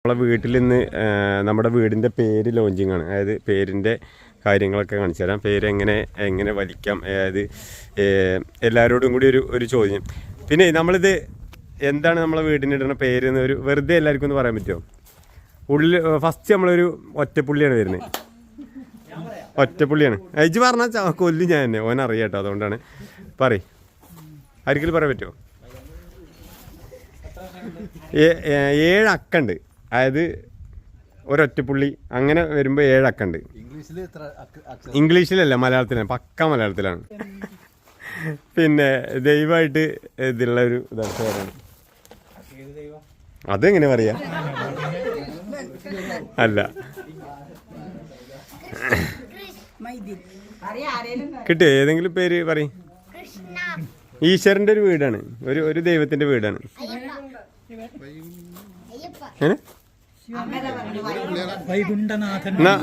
നമ്മളെ വീട്ടിൽ നിന്ന് നമ്മുടെ വീടിൻ്റെ പേര് ലോഞ്ചിങ് ആണ്. അതായത് പേരിൻ്റെ കാര്യങ്ങളൊക്കെ കാണിച്ചു തരാം. പേര് എങ്ങനെ വലിക്കാം, അതായത് എല്ലാവരോടും കൂടി ഒരു ചോദ്യം. പിന്നെ നമ്മളിത് എന്താണ് നമ്മളെ വീടിനിടുന്ന പേരെന്ന് ഒരു വെറുതെ എല്ലാവർക്കും ഒന്ന് പറയാൻ പറ്റുമോ? ഉള്ളിൽ ഫസ്റ്റ് നമ്മളൊരു ഒറ്റപ്പുള്ളിയാണ് വരുന്നത്. ഒറ്റപ്പുള്ളിയാണ്. അയച്ച് പറഞ്ഞാൽ കൊല്ലു ഞാൻ തന്നെ, ഓൻ അറിയാട്ടോ, അതുകൊണ്ടാണ്. പറയ്, ആർക്കെങ്കിലും പറയാൻ പറ്റുമോ? 7 അക്കണ്ട്, അതായത് ഒരൊറ്റപ്പുള്ളി അങ്ങനെ വരുമ്പോൾ 7 അക്കണ്ട്. ഇംഗ്ലീഷിലല്ല, മലയാളത്തിലാണ്, പക്ക മലയാളത്തിലാണ്. പിന്നെ ദൈവമായിട്ട് ഇതിലുള്ള ഒരു ഇതാണ് പേരാണ്. അതെങ്ങനെ പറയാ? അല്ല, കിട്ടിയോ? ഏതെങ്കിലും പേര് പറയും. ഈശ്വരന്റെ ഒരു വീടാണ്, ഒരു ദൈവത്തിന്റെ വീടാണ്.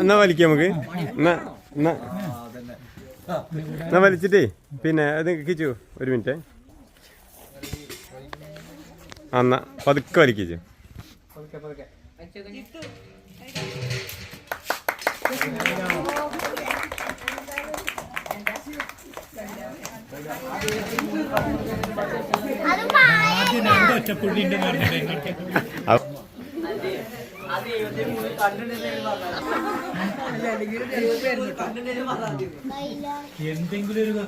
എന്നാ വലിക്കാം നമുക്ക്. എന്നാ വലിച്ചിട്ടേ പിന്നെ അത് കിച്ചു, ഒരു മിനിറ്റ്. എന്നാ പതുക്കെ വലിക്കിച്ചു. എന്തെങ്കിലും